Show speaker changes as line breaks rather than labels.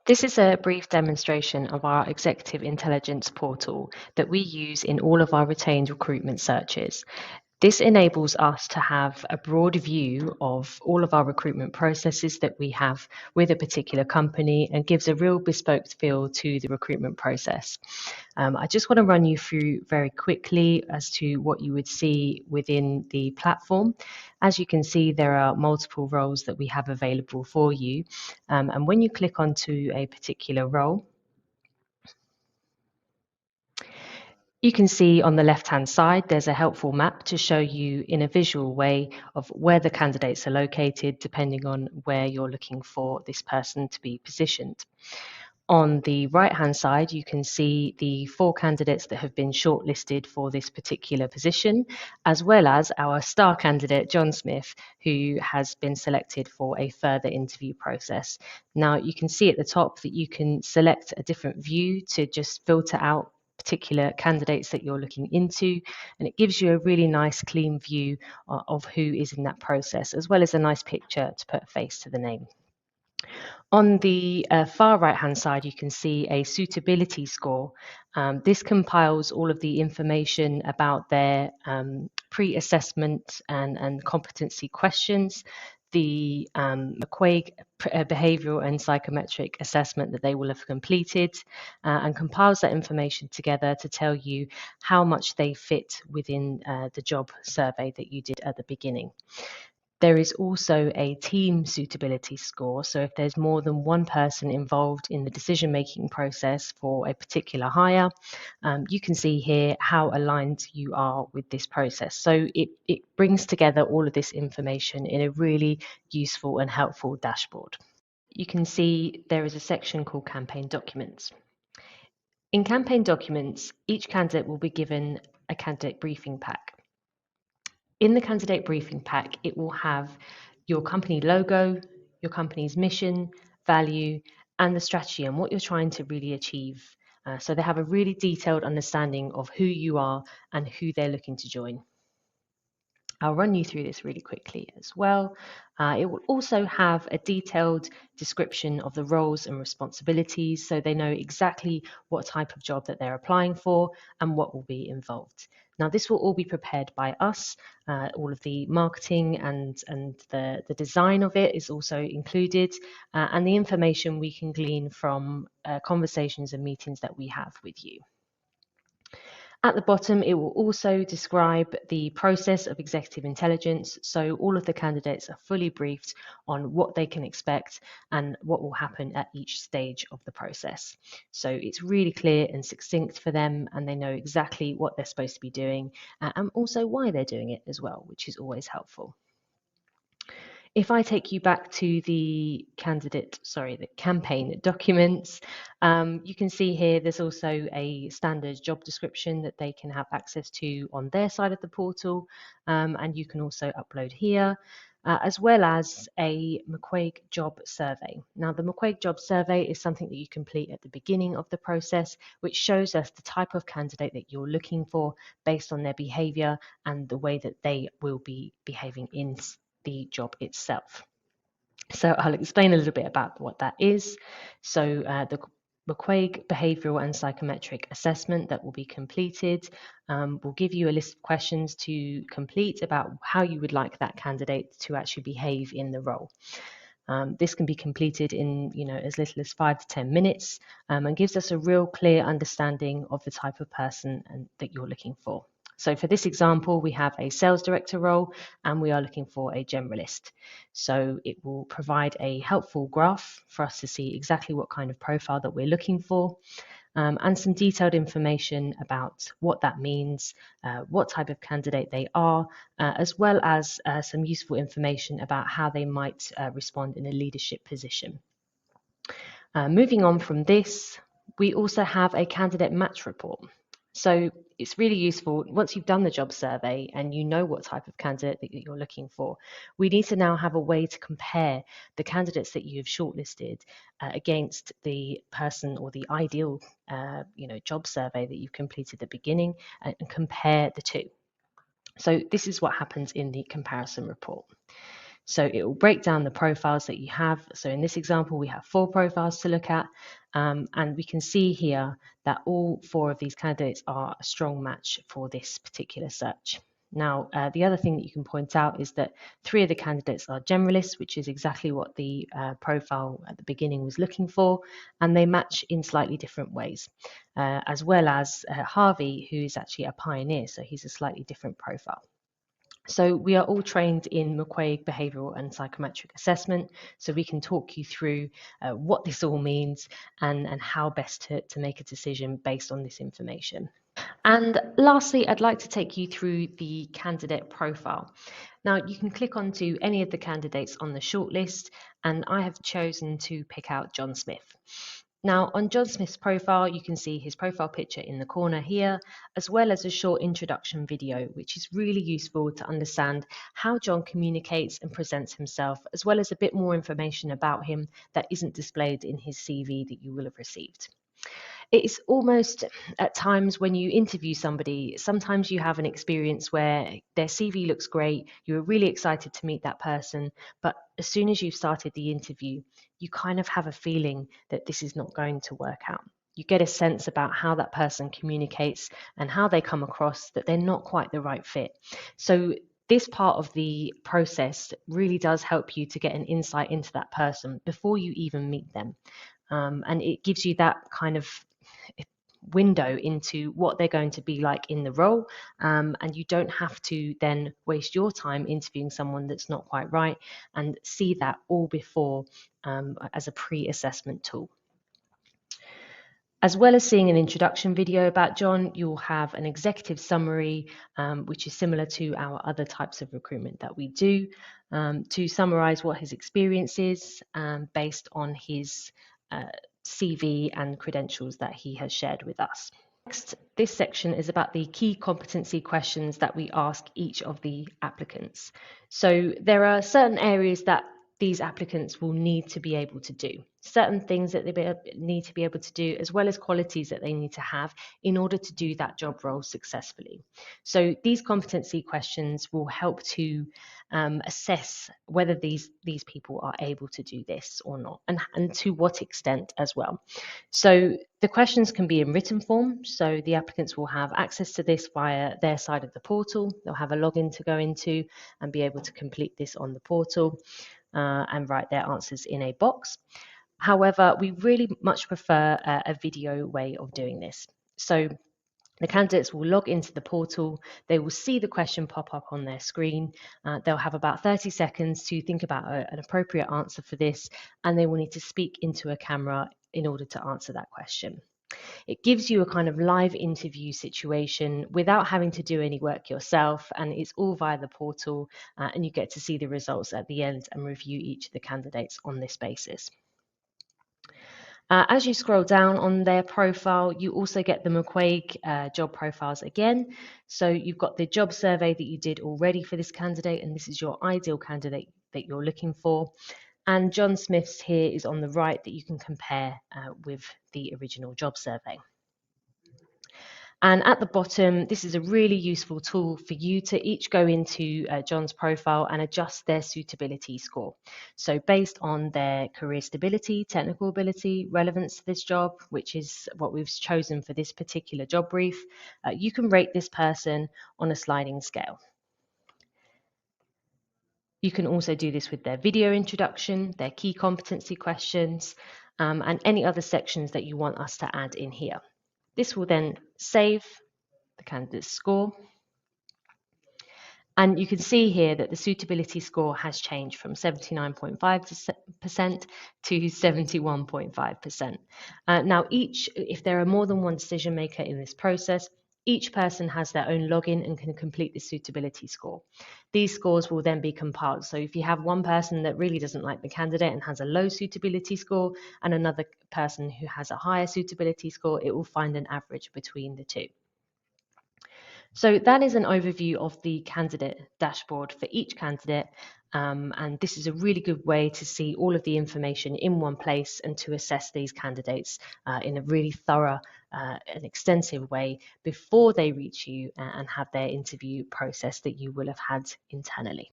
This is a brief demonstration of our Executive Intelligence portal that we use in all of our retained recruitment searches. This enables us to have a broad view of all of our recruitment processes that we have with a particular company and gives a real bespoke feel to the recruitment process. I just want to run you through very quickly as to what you would see within the platform. As you can see, there are multiple roles that we have available for you. And when you click onto a particular role, you can see on the left-hand side, there's a helpful map to show you in a visual way of where the candidates are located, depending on where you're looking for this person to be positioned. On the right-hand side, you can see the 4 candidates that have been shortlisted for this particular position, as well as our star candidate, John Smith, who has been selected for a further interview process. Now, you can see at the top that you can select a different view to just filter out particular candidates that you're looking into, and it gives you a really nice clean view of who is in that process, as well as a nice picture to put a face to the name. On the far right-hand side, you can see a suitability score. This compiles all of the information about their pre-assessment and competency questions, the McQuaig behavioral and psychometric assessment that they will have completed, and compiles that information together to tell you how much they fit within the job survey that you did at the beginning. There is also a team suitability score. So if there's more than one person involved in the decision-making process for a particular hire, you can see here how aligned you are with this process. So it brings together all of this information in a really useful and helpful dashboard. You can see there is a section called Campaign Documents. In Campaign Documents, each candidate will be given a candidate briefing pack. In the candidate briefing pack, it will have your company logo, your company's mission, value, and the strategy and what you're trying to really achieve. So they have a really detailed understanding of who you are and who they're looking to join. I'll run you through this really quickly as well. It will also have a detailed description of the roles and responsibilities, so they know exactly what type of job that they're applying for and what will be involved. Now, this will all be prepared by us. All of the marketing and the design of it is also included, and the information we can glean from conversations and meetings that we have with you. At the bottom, it will also describe the process of executive intelligence. So all of the candidates are fully briefed on what they can expect and what will happen at each stage of the process. So it's really clear and succinct for them, and they know exactly what they're supposed to be doing and also why they're doing it as well, which is always helpful. If I take you back to the campaign documents, you can see here there's also a standard job description that they can have access to on their side of the portal, and you can also upload here, as well as a McQuaig job survey. Now, the McQuaig job survey is something that you complete at the beginning of the process, which shows us the type of candidate that you're looking for based on their behavior and the way that they will be behaving in the job itself. So I'll explain a little bit about what that is. So the McQuaig behavioral and psychometric assessment that will be completed will give you a list of questions to complete about how you would like that candidate to actually behave in the role. This can be completed in as little as 5 to 10 minutes and gives us a real clear understanding of the type of person that you're looking for. So for this example, we have a sales director role and we are looking for a generalist. So it will provide a helpful graph for us to see exactly what kind of profile that we're looking for, and some detailed information about what that means, what type of candidate they are, as well as some useful information about how they might respond in a leadership position. Moving on from this, we also have a candidate match report. So it's really useful once you've done the job survey and you know what type of candidate that you're looking for. We need to now have a way to compare the candidates that you've shortlisted against the person or the ideal job survey that you've completed at the beginning and compare the two. So this is what happens in the comparison report. So it will break down the profiles that you have. So in this example, we have 4 profiles to look at, and we can see here that all 4 of these candidates are a strong match for this particular search. Now, the other thing that you can point out is that 3 of the candidates are generalists, which is exactly what the profile at the beginning was looking for, and they match in slightly different ways, as well as Harvey, who is actually a pioneer, so he's a slightly different profile. So we are all trained in McQuaig behavioural and psychometric assessment, so we can talk you through what this all means and how best to make a decision based on this information. And lastly, I'd like to take you through the candidate profile. Now, you can click onto any of the candidates on the shortlist, and I have chosen to pick out John Smith. Now, on John Smith's profile, you can see his profile picture in the corner here, as well as a short introduction video, which is really useful to understand how John communicates and presents himself, as well as a bit more information about him that isn't displayed in his CV that you will have received. It's almost at times when you interview somebody, sometimes you have an experience where their CV looks great, you're really excited to meet that person, but as soon as you've started the interview, you kind of have a feeling that this is not going to work out. You get a sense about how that person communicates and how they come across, that they're not quite the right fit. So this part of the process really does help you to get an insight into that person before you even meet them. And it gives you that kind of window into what they're going to be like in the role, and you don't have to then waste your time interviewing someone that's not quite right, and see that all before as a pre-assessment tool. As well as seeing an introduction video about John, you'll have an executive summary, which is similar to our other types of recruitment that we do, to summarize what his experience is based on his CV and credentials that he has shared with us. Next, this section is about the key competency questions that we ask each of the applicants. So there are certain areas that these applicants will need to be able to do, certain things that they need to be able to do, as well as qualities that they need to have in order to do that job role successfully. So these competency questions will help to assess whether these people are able to do this or not, and to what extent as well. So the questions can be in written form, so the applicants will have access to this via their side of the portal. They'll have a login to go into and be able to complete this on the portal and write their answers in a box. However, we really much prefer a video way of doing this. So the candidates will log into the portal, they will see the question pop up on their screen, they'll have about 30 seconds to think about an appropriate answer for this, and they will need to speak into a camera in order to answer that question. It gives you a kind of live interview situation without having to do any work yourself, and it's all via the portal, and you get to see the results at the end and review each of the candidates on this basis. As you scroll down on their profile, you also get the McQuaig job profiles again. So you've got the job survey that you did already for this candidate, and this is your ideal candidate that you're looking for. And John Smith's here is on the right that you can compare with the original job survey. And at the bottom, this is a really useful tool for you to each go into John's profile and adjust their suitability score. So based on their career stability, technical ability, relevance to this job, which is what we've chosen for this particular job brief, you can rate this person on a sliding scale. You can also do this with their video introduction, their key competency questions, and any other sections that you want us to add in here. This will then save the candidate's score. And you can see here that the suitability score has changed from 79.5% to 71.5%. Now, if there are more than one decision maker in this process, each person has their own login and can complete the suitability score. These scores will then be compiled. So if you have one person that really doesn't like the candidate and has a low suitability score, and another person who has a higher suitability score, it will find an average between the two. So that is an overview of the candidate dashboard for each candidate. And this is a really good way to see all of the information in one place and to assess these candidates in a really thorough and extensive way before they reach you and have their interview process that you will have had internally.